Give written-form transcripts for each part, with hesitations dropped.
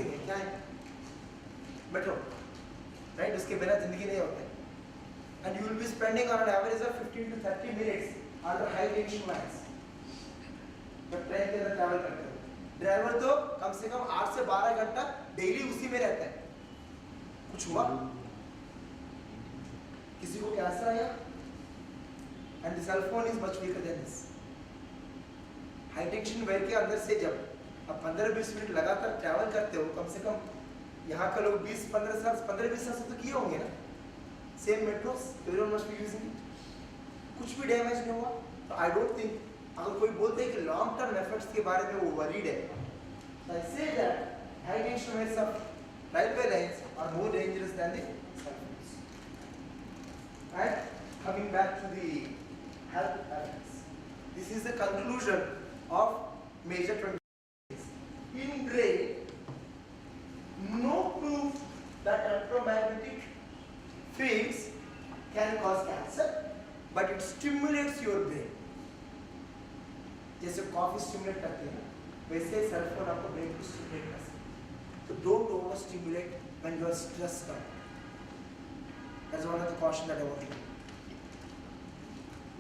Thing है, क्या है? Metro, right? उसके बिना जिंदगी नहीं होती. And you will be spending on an average of 15 to 30 minutes on the high tension lines. जब ट्रेन के अंदर ट्रैवल करते हो, ड्राइवर तो कम से कम 8 से 12 घंटा डेली उसी में रहता है. कुछ हुआ? किसी को कैंसर आया? And the cell phone is much weaker than this. High tension wire के अंदर से जब अब 15-20 मिनट लगातार ट्रैवल करते हो, कम से कम यहाँ का लोग 15-20 साल से तो किए होंगे ना. Same metros, everyone must be using it. कुछ भी डैमेज नहीं हुआ. तो आई डोंट थिंक, अगर कोई बोलते हैं कि लॉन्ग टर्म एफर्ट्स के बारे में वो वरीड है, तो I say that high tension wires of railway lines are more dangerous than the cell phones. And coming back to the health effects, this is the conclusion of major 20. In gray, no proof that electromagnetic fields can cause cancer, but it stimulates your brain. जैसे coffee stimulate करते हैं, वैसे cell phone आपको brain को stimulate कर सकते हैं. तो don't over stimulate when you are stressed out. That's one of the caution that I want to give.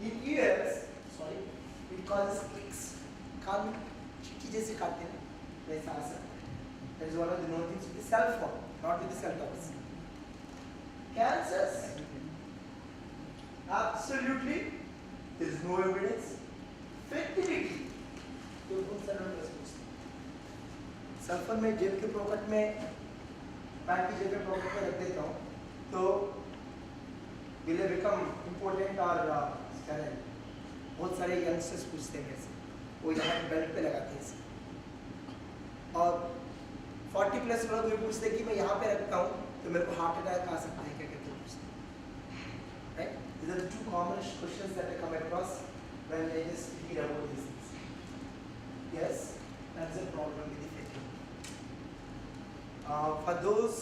In ears, it causes clicks. कान चिट्ठी जैसे काटते हैं, वैसा आ सकता है. That is one of the known things with the cell phone, not with the cell towers. Cancers, absolutely, there is no evidence. Fertility, तो बहुत सारे लोग ऐसे पूछते हैं. सेल फोन में जेब के पॉकेट में, पैंट की जेब के पॉकेट में रख देता हूँ, तो will it become important और बहुत सारे यंगस्टर्स पूछते हैं मेरे से, वो यहाँ बेल्ट पे लगाते हैं. और 40+ लोग भी पूछते हैं कि मैं यहाँ पे रखता हूँ तो मेरे को हार्ट अटैक आ सकता है क्या, कहते पूछते हैं. Right? These are the two common questions that I come across when I just hear about these things. Yes, that's a problem with the fertility. For those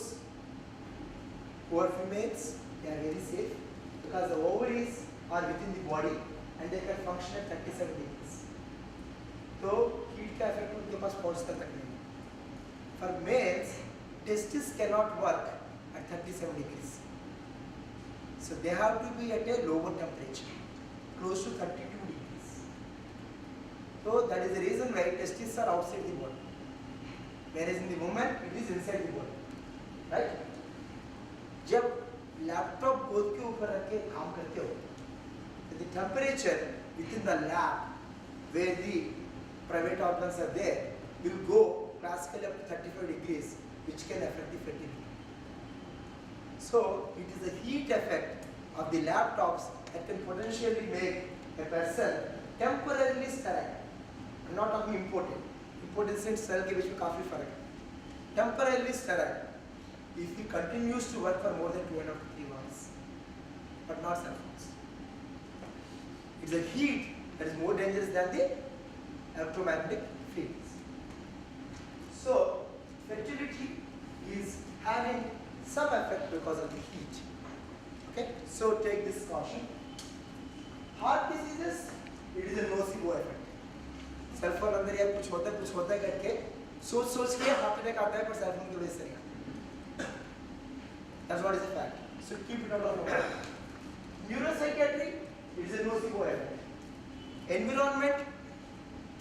who are females, they are very safe because the ovaries are within the body and they can function at 37 degrees. तो heat का effect उनके पास पहुंचता तक नहीं. For males, testes cannot work at 37 degrees. So they have to be at a lower temperature, close to 32 degrees. So that is the reason why testes are outside the body, whereas in the woman it is inside the body. Right? जब laptop गोद के ऊपर रख के काम करते हो, the temperature within the lab where the private organs are there will go classically up to 35 degrees, which can affect the fertility. So it is the heat effect of the laptops that can potentially make a person temporarily sterile. I'm not talking important. Important से cell के बीच में काफी फर्क है. Temporarily sterile if he continues to work for more than 2.5 to 3 hours, but not cell phones. It's the heat that is more dangerous than the electromagnetic fields. So fertility is having some effect because of the heat. Okay, so take this caution. Heart diseases, it is a nocebo effect. Cell phone अंदर या कुछ होता है करके सोच के heart attack आता है, पर सेल फोन की वजह से नहीं आता. That's what is the fact. So keep it out of your mind. Neuropsychiatry, it is a nocebo effect. Environment,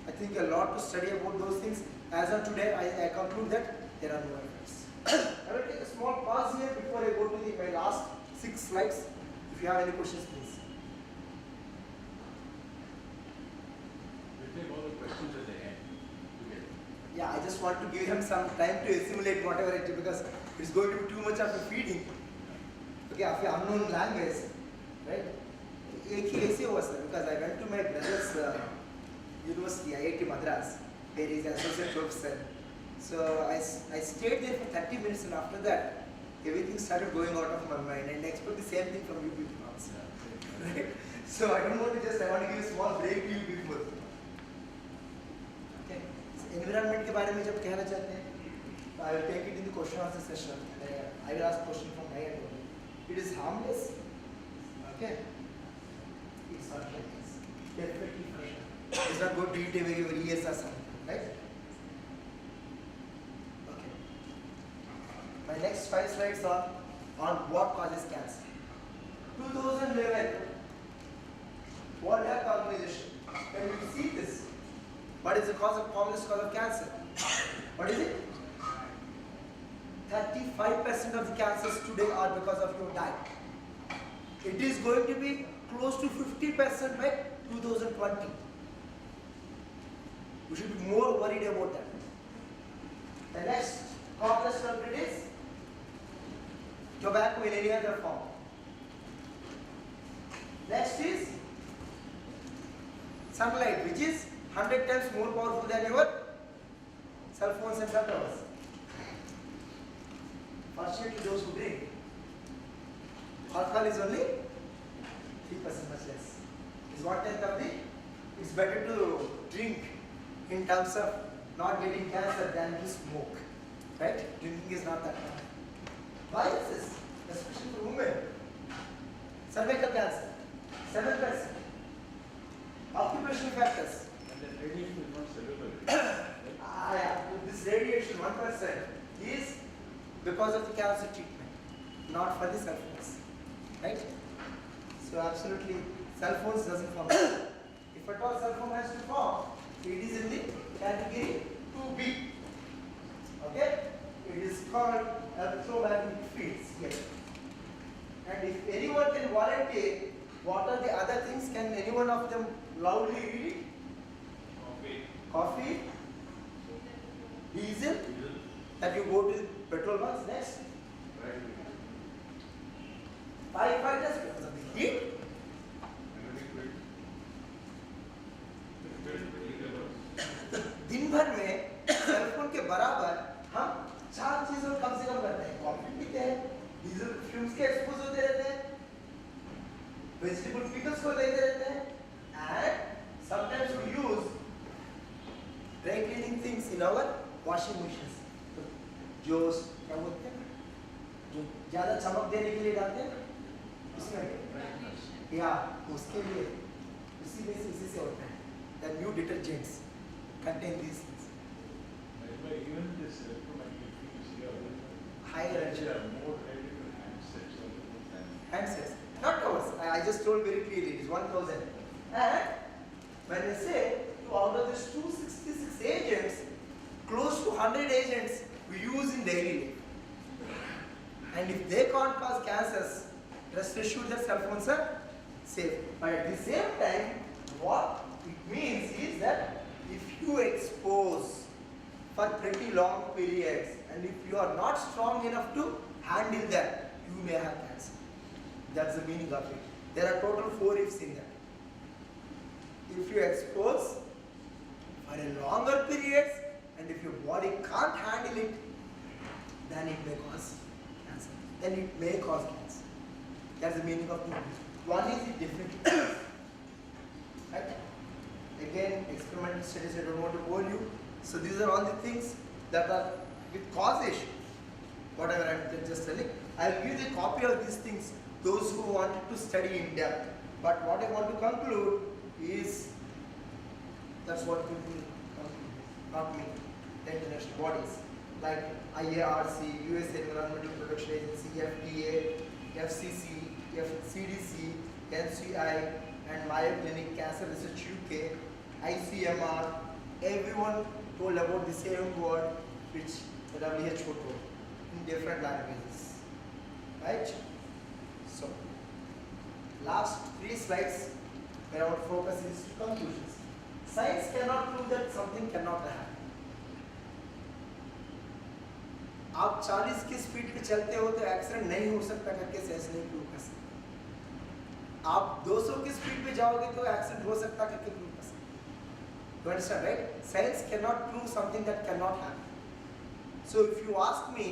I think a lot to study about those things. As of today, I conclude that there are no effects. I will take a small pause here before I go to my last 6 slides. If you have any questions, please. We'll take all the questions at the end. Yeah, I just want to give him some time to assimilate whatever it is, because it's going to be too much of a feeding. Okay, of an unknown language, right? एक ही ऐसे हुआ sir, because I went to my brother's university, IIT Madras, where he is an associate professor. So I stayed there for 30 minutes, and after that, everything started going out of my mind, and I expect the same thing from you people also. Right? So I don't want to just, I want to give a small break to you people. Okay? So environment के बारे में जब कहना चाहते हैं, I will take it in the question answer session. I will ask question from my end only. It is harmless. Okay? It's not like this. Definitely fresh. It's not going to eat away your ears or something, right? Okay. next 5 slides on what causes cancer. 2011 World Health Organization. Can you see this? What is the commonest cause of cancer? What is it? 35% of the cancers today are because of your diet. It is going to be close to 50% by 2020. We should be more worried about that. The next commonest culprit is tobacco in any other form. Next is sunlight, which is 100 times more powerful than your cell phones and cell towers. Fortunately, those who drink alcohol is only 3% much less. Is 1/10 of the. It's better to drink in terms of not getting cancer than to smoke. Right? Drinking is not that bad. Viruses, especially for women. Cervical cancer, 7%. Occupational factors. And the radiation is not cellular. This radiation, 1%, is because of the cancer treatment, not for the cell phones. Right? So absolutely, cell phones doesn't form. If at all cell phone has to form, it is in the category 2B. Okay? It is called electromagnetic fields here. And if anyone can volunteer, what are the other things? Can any one of them loudly read it? Coffee, diesel, that you go to petrol bunks. Next, firefighters because of the heat. दिन भर में cell phone के बराबर हम 4 चीजों कम से कम करते हैं. कॉफी पीते हैं, डीजल फ्यूम्स के एक्सपोज होते रहते हैं, वेजिटेबल पिकल्स को लेते रहते हैं, and sometimes we use dry cleaning things in our washing machines. तो जो क्या बोलते हैं, जो ज्यादा चमक देने के लिए डालते हैं, इसमें या उसके लिए इसी से होता है. The new detergents contain these things. Even this electromagnetic fields here, Higher energy. there are more electrical handsets than Handsets, not towers. I just told very clearly it is 1000. And when I say out of these 266 agents, close to 100 agents we use in daily life. And if they can't cause cancers, rest assured that cell phones are safe. But at the same time, what it means is that if you expose for pretty long periods and if you are not strong enough to handle that, you may have cancer. That's the meaning of it. There are total 4 ifs in that. If you expose for a longer periods and if your body can't handle it, then it may cause cancer. Then it may cause cancer. That's the meaning of 2 ifs. One is it definitely. Right? Again, experimental studies, I don't want to bore you. So these are all the things that are with causation. Whatever I'm just telling. I'll give you a copy of these things, those who wanted to study in depth. But what I want to conclude is, that's what people conclude, not me, the international bodies. Like IARC, US Environmental Protection Agency, FDA, FCC, CDC, NCI, and Mayo Clinic, Cancer Research UK, ICMR, everyone told about the same word which the WHO told in different languages. Right? So, last 3 slides where our focus is to conclusions. Science cannot prove that something cannot happen. आप 40 की speed पे चलते हो तो accident नहीं हो सकता करके साइंस नहीं प्रूव कर सकता. आप 200 की स्पीड पे जाओगे तो एक्सीडेंट हो सकता करके प्रूव कर सकते. You understand, right? Science cannot prove something that cannot happen. So if you ask me,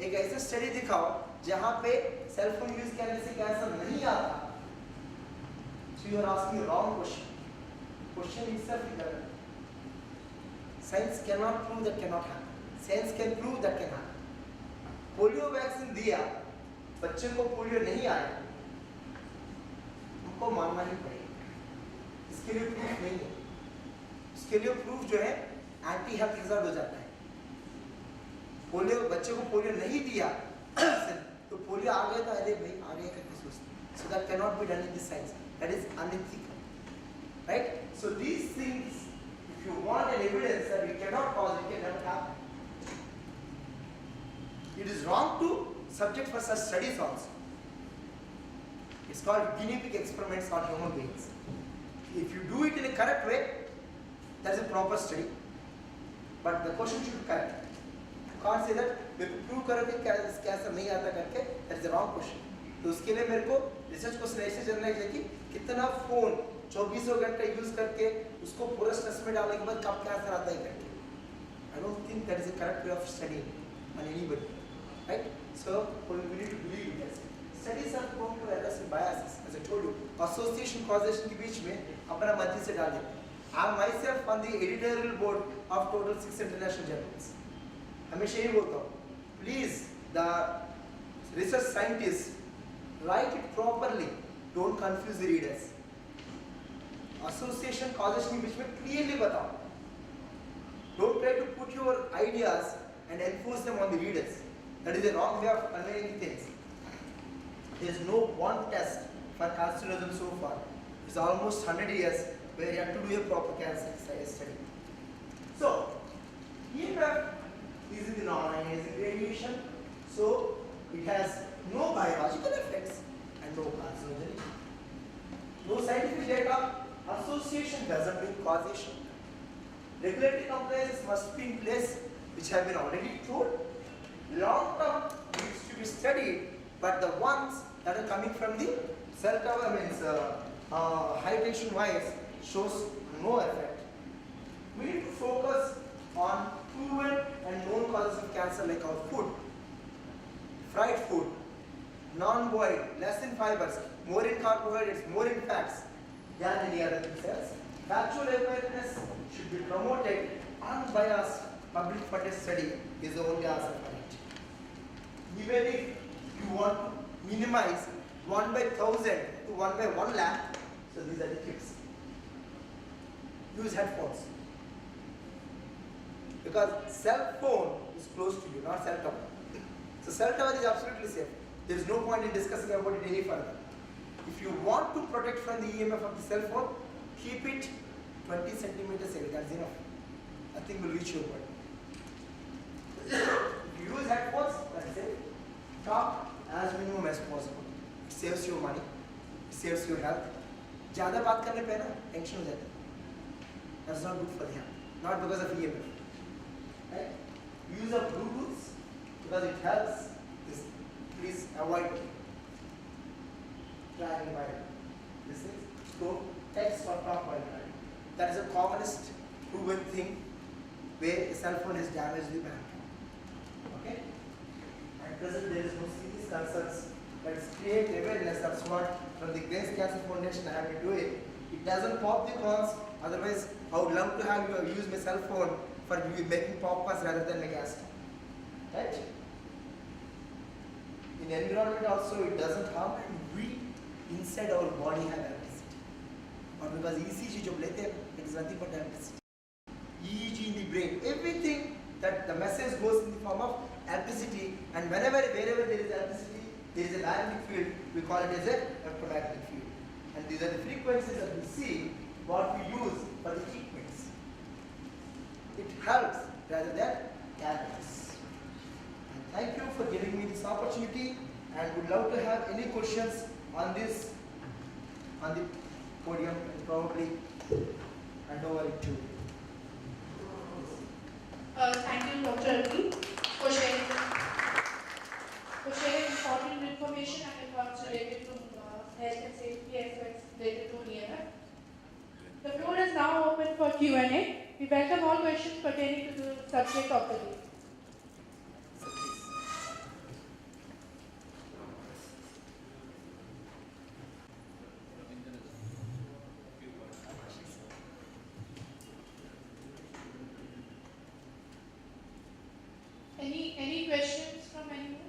एक ऐसा स्टडी दिखाओ जहाँ पे सेल फोन यूज करने से कैंसर नहीं आता. So you are asking a wrong question. Question itself is wrong. Science cannot prove that cannot happen. Science can prove that can happen. Polio vaccine दिया, बच्चे को पोलियो नहीं आया, उनको मानना ही पड़ेगा. इसके लिए प्रूफ नहीं है. इसके लिए प्रूफ जो है एंटी हेल्थ रिजल्ट हो जाता है. पोलियो बच्चे को पोलियो नहीं दिया तो पोलियो आ गया तो अरे भाई आ गया करके सोचते, so that cannot be done in this science, that is unethical, right? So these things, if you want an evidence that it cannot cause, it can never happen. It is wrong to subject for such studies also. It's called guinea pig experiments on human beings. If you do it in a correct way, that is a proper study. But the question should be correct. You can't say that मेरे को prove करो कि cancer नहीं आता करके, that is a wrong question. तो उसके लिए मेरे को रिसर्च क्वेश्चन ऐसे जनरलाइज है कि कितना फोन 24 घंटे यूज करके उसको पूरा स्ट्रेस में डालने के बाद कब कैंसर आता है करके. I don't think that is a correct way of studying on anybody. Right? So we need to believe in this. Studies are prone to errors and biases. As I told you, association causation के बीच में अपना मर्जी से डाल देते हैं. I am myself on the editorial board of total 6 international journals. हमेशा यही बोलता हूँ. Please, the research scientists, write it properly. Don't confuse the readers. Association causation के बीच में clearly बताओ. Don't try to put your ideas and enforce them on the readers. That is a wrong way of conveying things. There is no one test for carcinogen so far. It's almost 100 years where you have to do a proper cancer study. So, EMF is in the non-ionizing radiation, so it has no biological effects and no carcinogenicity. No scientific data. Association doesn't mean causation. Regulatory compliances must be in place, which have been already told. Long term needs to be studied, but the ones that are coming from the cell tower means high tension wires shows no effect. We need to focus on proven and known causes of cancer like our food, fried food, non-boiled, less in fibers, more in carbohydrates, more in fats than any other cells. Factual awareness should be promoted. Unbiased public funded study is the only answer for it. Even if you want to minimize 1 by 1000 to 1 by 1 lakh, so these are the tips. Use headphones. Because cell phone is close to you, not cell tower. So cell tower is absolutely safe. There is no point in discussing about it any further. If you want to protect from the EMF of the cell phone, keep it 20 centimeters away, that's enough. Nothing will reach your body. If you use headphones, that's it. Talk as minimum as possible. It saves your money, it saves your health. ज़्यादा बात करने पे ना tension हो जाता है. That's not good for the health. Not because of EMF. Right? Use of Bluetooth because it helps. Please avoid driving while listening. So text or talk while driving. That is the commonest proven thing where a cell phone has damaged the bank. Okay? At present there is no serious concerns. Let's create awareness. That's what from the Grace Cancer Foundation I have to do it. It doesn't pop the corns. Otherwise, I would love to have you use my cell phone for making pop-corns rather than make acid. Right? In environment also it doesn't harm, and we inside our body have electricity. But because ECG जो लेते हैं, it is nothing but electricity. EEG in the brain, everything that the message goes in the form of electricity, and wherever there is electricity, there is a magnetic field. We call it as a electromagnetic field. And these are the frequencies that we see what we use for the treatments. It helps rather than damages. Thank you for giving me this opportunity, and would love to have any questions on this, on the podium, and probably hand over it to. Thank you, Dr. Arun, for sharing important information and advice related to health and safety aspects related to EMF. The floor is now open for Q&A. We welcome all questions pertaining to the subject of the day. Any questions from anyone?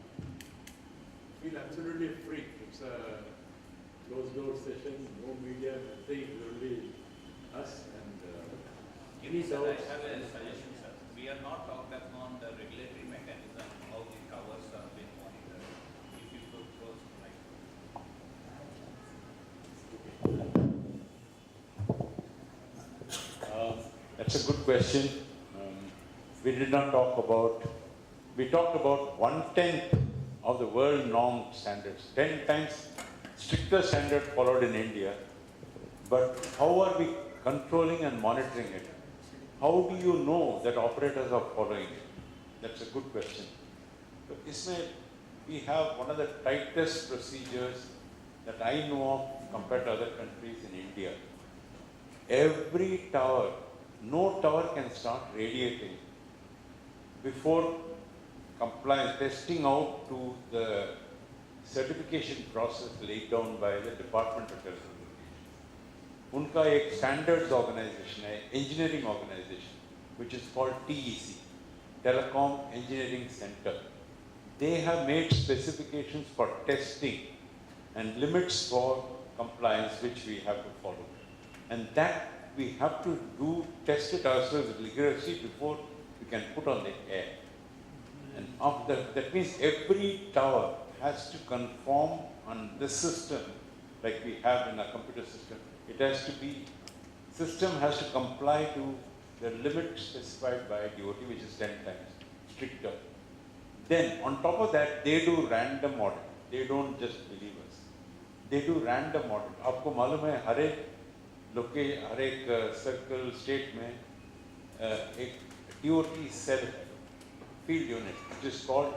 Feel absolutely free. It's a closed door session, no media, nothing, only us and any Sir, I doubts. have a suggestion, sir. We are not talked upon the regulatory mechanism, how the towers are being monitored. That's a good question. We did not talk about, we talked about 1/10 of the world norm standards, 10 times stricter standard followed in India. But how are we controlling and monitoring it? How do you know that operators are following it? That's a good question. So, Ismail, we have one of the tightest procedures that I know of compared to other countries in India. Every tower, no tower can start radiating before compliance, testing out to the certification process laid down by the Department of Telecommunications. उनका एक standards organization है, engineering organization, which is called TEC, Telecom Engineering Center. They have made specifications for testing and limits for compliance, which we have to follow. And that we have to test it ourselves rigorously before we can put on the air. And after that means every tower has to conform on this system, like we have in a computer system. It has to be, system has to comply to the limit specified by DOT, which is 10 times stricter. Then on top of that, they do random audit. They don't just believe us. They do random audit. आपको मालूम है हर एक circle state में एक DOT cell field unit, which is called